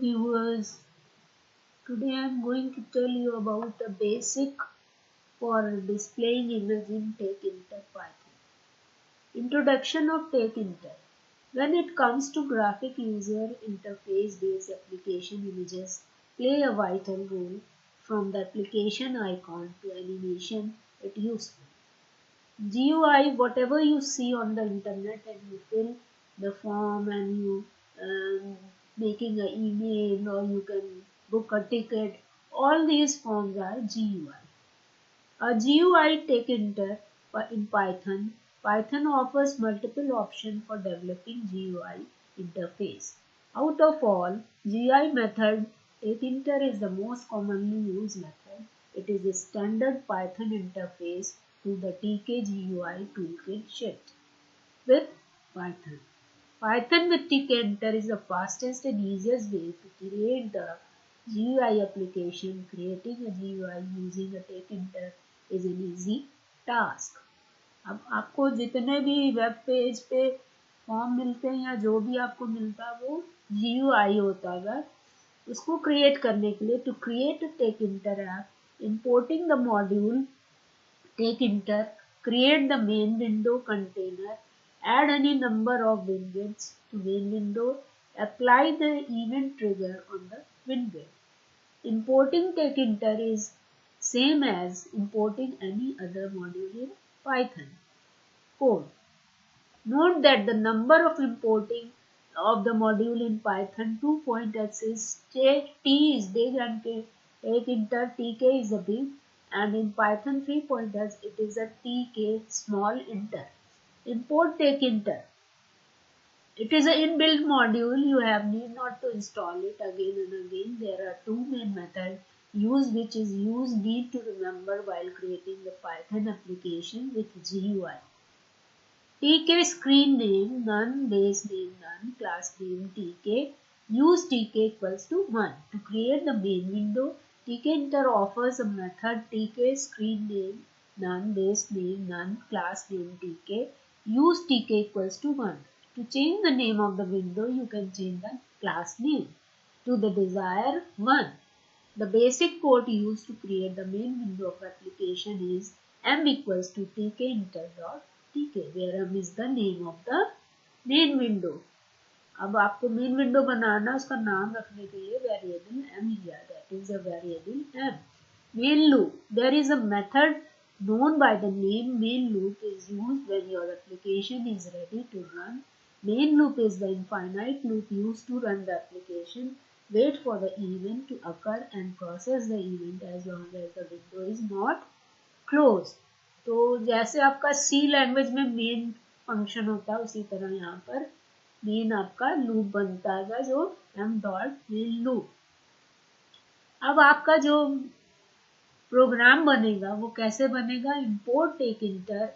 viewers, today I am going to tell you about the basic for displaying image in Tkinter Python. Introduction of Tkinter. When it comes to graphic user interface based application, images play a vital role from the application icon to animation it useful. GUI, whatever you see on the internet and you fill the form and you making an email or you can book a ticket, all these forms are GUI. A GUI Tkinter in Python. Python offers multiple options for developing GUI interface. Out of all GUI method, Tkinter is the most commonly used method. It is a standard Python interface to the TK-GUI toolkit shipped with Python. Python with Tkinter is the fastest and easiest way to create the GUI application. Creating a GUI using a Tkinter is an easy task. अब आपको जितने भी web page पे form मिलते हैं या जो भी आपको मिलता है वो GUI होता है. उसको क्रिएट करने के लिए to create Tkinter app, importing the module Tkinter, create the main window container, add any number of widgets to main window, apply the event trigger on the widget. Importing Tkinter is same as importing any other module in Python code. Note that the number of importing of the module in Python 2.x is T is big and Tkinter TK is a big, and in Python 3.x it is a TK small inter. Import Tkinter. It is an inbuilt module. You have need not to install it again and again. There are two main methods used which is need to remember while creating the Python application with GUI. TK screen name none, base name none, class name TK. Use TK equals to 1. To create the main window, Tkinter offers a method TK screen name none, base name none, class name TK. Use TK equals to 1. To change the name of the window, you can change the class name to the desired one. The basic code used to create the main window of application is m equals to tkinter.tk, where m is the name of the main window. अब आपको main window बनाना, उसका नाम रखने के लिए variable m लिया, that is a variable m. Main loop. There is a method known by the name main loop is used when your application is ready to run. Main loop is the infinite loop used to run the application. Wait for the event to occur and process the event as long as the window is not closed. तो जैसे आपका C language में main function होता है, उसी तरह यहाँ पर मेन आपका लूप बनता है जो m.main loop. अब आपका जो प्रोग्राम बनेगा वो कैसे बनेगा? Import Tkinter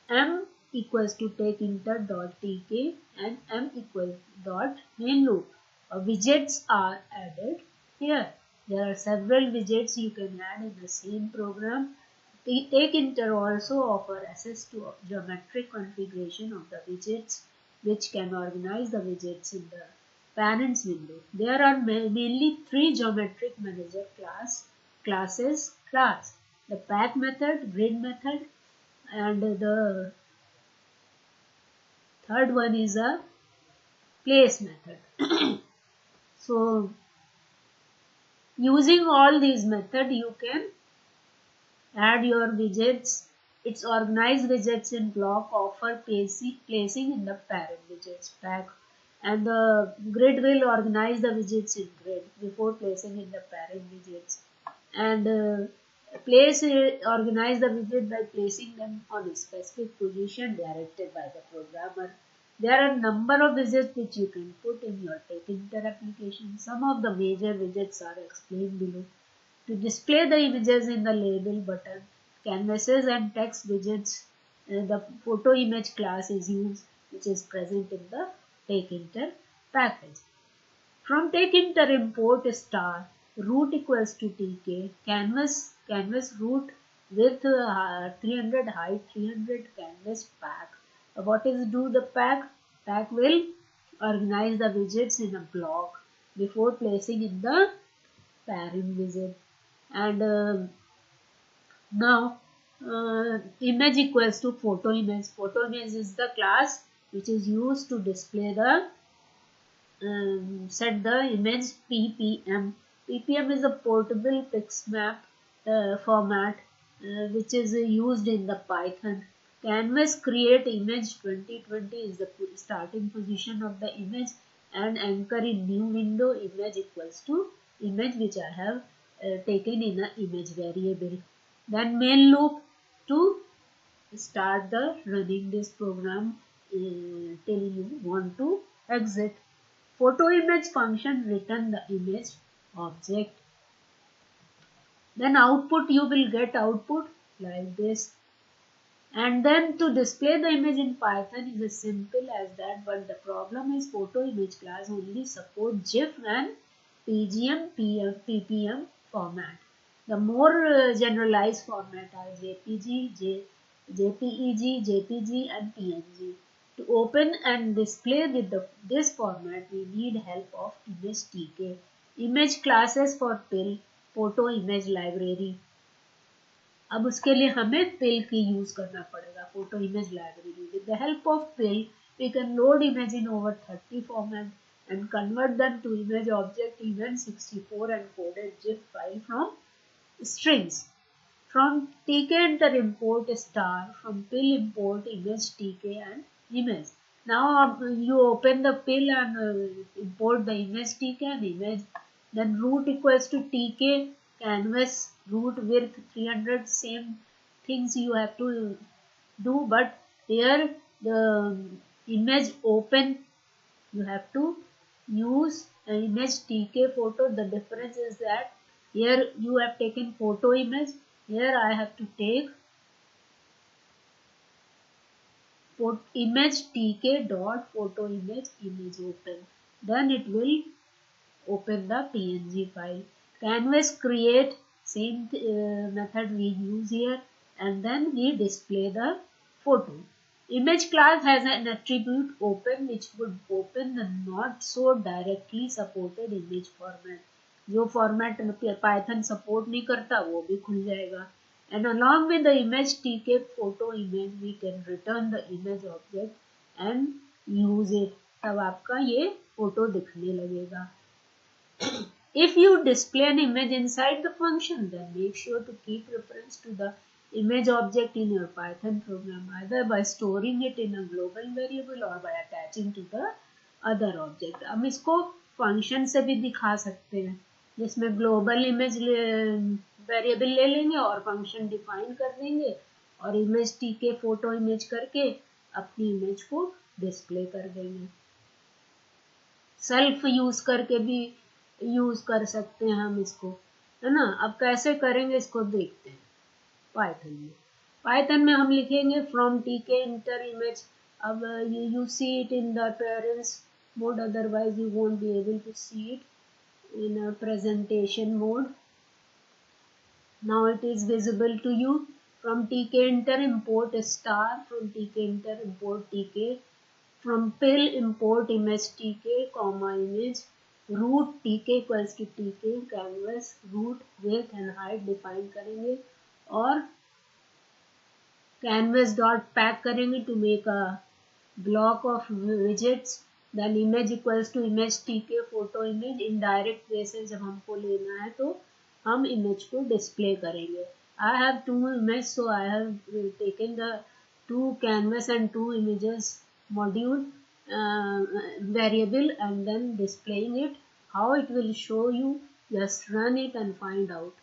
m equals to tkinter.tk and m equals dot main loop. Widgets are added here. There are several widgets you can add in the same program. Tkinter also offers access to geometric configuration of the widgets, which can organize the widgets in the parents window. There are mainly three geometric manager classes: the pack method, grid method, and the third one is a place method. So using all these methods you can add your widgets. It's organized widgets in block, offer placing in the parent widgets pack, and the grid will organize the widgets in grid before placing in the parent widgets, and organize the widget by placing them on a specific position directed by the programmer. There are a number of widgets which you can put in your Tkinter application. Some of the major widgets are explained below. To display the images in the label button, canvases and text widgets, the photo image class is used, which is present in the Tkinter package. From Tkinter import star root equals to tk, canvas root width 300, height 300, canvas pack. What is do the pack? Pack will organize the widgets in a block. before placing in the parent widget. And now image equals to photo image. Photo image is the class which is used to display the set the image ppm. ppm is a portable pixmap format which is used in the Python. Canvas create image 2020 is the starting position of the image, and anchor in new window image equals to image which I have taken in a image variable. Then main loop to start the running this program till you want to exit. Photo image function return the image object. Then output, you will get output like this. And then to display the image in Python is as simple as that, but the problem is photo image class only support GIF and PGM, PPM format. The more generalized format are JPEG, JPG and PNG. To open and display with this format, we need help of image TK. Image classes for PIL, photo image library. अब उसके लिए हमें पिल की use करना पड़ेगा, photo image library. With the help of pill we can load image in over 30 format and convert them to image object, even 64 encoded GIF file from strings. From Tkinter import star, from pill import image tk and image. Now you open the pill and import the image tk and image. Then root equals to tk, canvas root width 300, same things you have to do, but here the image open you have to use an image tk photo. The difference is that here you have taken photo image, here I have to take image tk dot photo image open. Then it will open the png file. Canvas create, same method we use here, and then we display the photo. Image class has an attribute open which would open the not so directly supported image format. जो format Python support नहीं करता वो भी खुल जाएगा. And along with the image tk photo image we can return the image object and use it. तब आपका ये फोटो दिखने लगेगा. If you display an image inside the function, then make sure to keep reference to the image object in your Python program, either by storing it in a global variable or by attaching to the other object. अब इसको function से भी दिखा सकते हैं, जिसमें global image variable ले लेंगे और फंक्शन डिफाइन कर देंगे और इमेज टीके फोटो इमेज करके अपनी इमेज को डिस्प्ले कर देंगे. सेल्फ यूज करके भी यूज कर सकते हैं हम इसको, है ना. अब कैसे करेंगे इसको देखते हैं. पाइथन में हम लिखेंगे फ्रॉम Tkinter image. अब you see it in the parents mode, otherwise you won't be able to see it in a presentation mode. Now it is visible to you. From Tkinter import star, from Tkinter import tk, from pill import image tk comma image, root tk equals to tk, canvas root width and height define करेंगे और canvas dot pack करेंगे to make a block of widgets. Then image equals to image tk photo image. Indirect way से जब हमको लेना है तो हम image को display करेंगे. I have two images, so I have taken the two canvas and two images module variable and then displaying it. How it will show you, just run it and find out.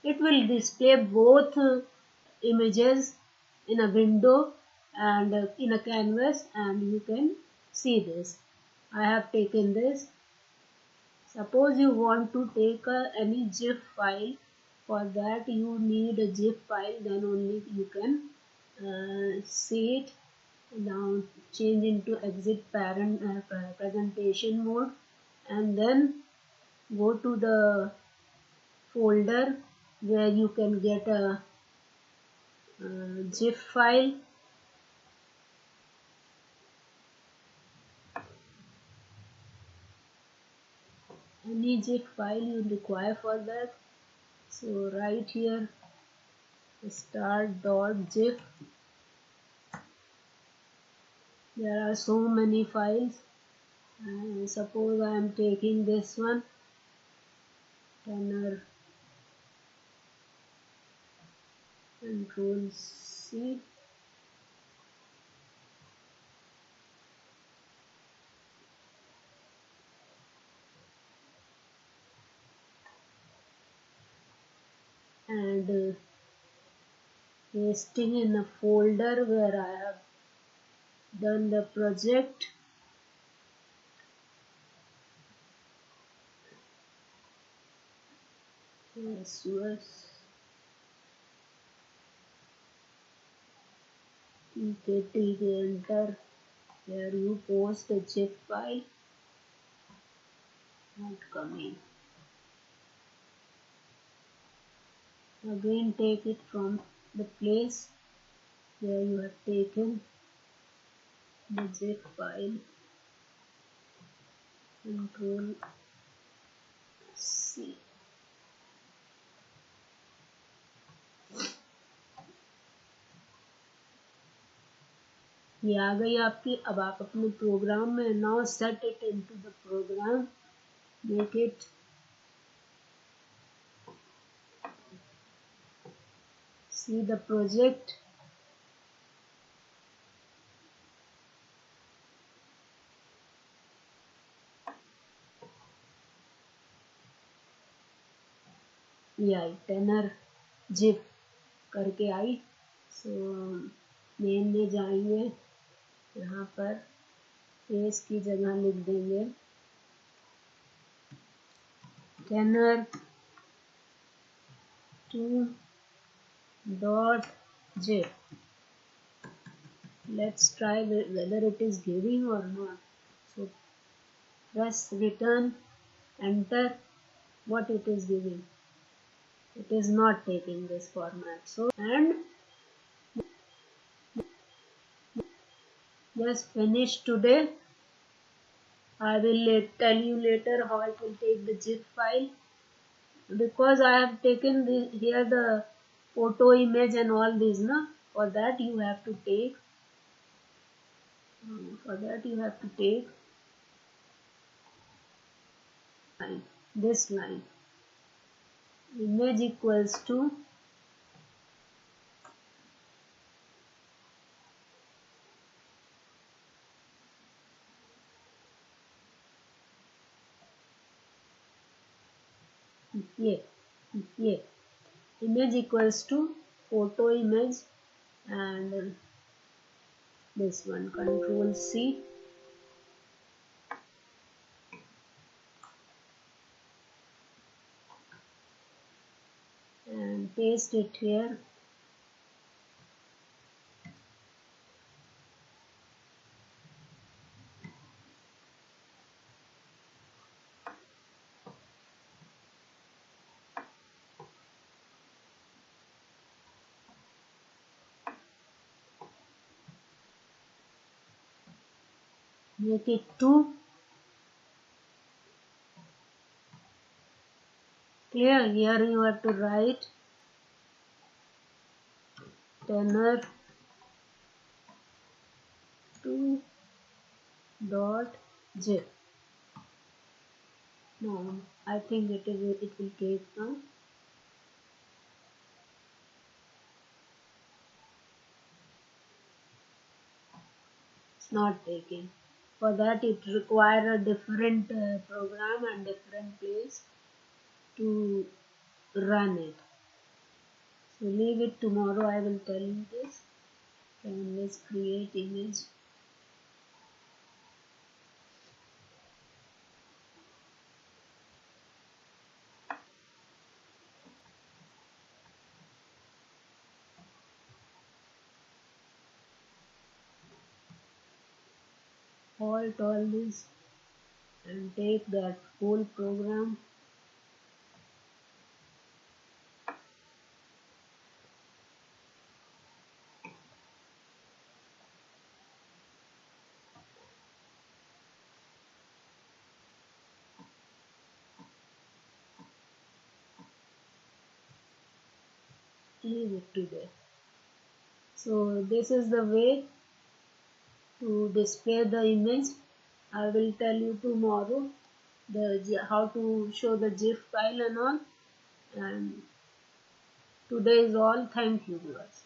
It will display both images in a window and in a canvas, and you can see this. I have taken this. Suppose you want to take any GIF file. For that you need a GIF file, then only you can see it. Now change into exit parent presentation mode and then go to the folder where you can get a GIF file. any zip file you require for that. So right here start.zip. There are so many files. Suppose I am taking this one, Tkinter, Control C, and pasting in a folder where I have done the project. Yes, Tkinter, where you post the zip file, not coming. Again take it from the place where you have taken the zip file, Control C. ये आ गई आपकी. अब आप अपने programme में now set it into the program, make it see the project. ये आई tenor zip करके आई. So main में जाएंगे, यहाँ पर पेज की जगह लिख देंगे tenor 2.zip. Let's try whether it is giving or not. So press return, enter. What it is giving? It is not taking this format. So and just finish today. I will tell you later how it will take the zip file, because I have taken here the photo, image and all these. For that you have to take this line, image equals to ये image equals to photo, image and this one, Control C, and paste it here. Make it 2. Clear? Here you have to write Tkinter 2.zip. No, I think it will take now. It's not taking. For that it require a different program and different place to run it. So leave it, tomorrow I will tell you this. And let's create image. Halt all this and take that whole program. leave it today. So this is the way to display the image. I will tell you tomorrow how to show the GIF file and all. And today is all. Thank you, viewers.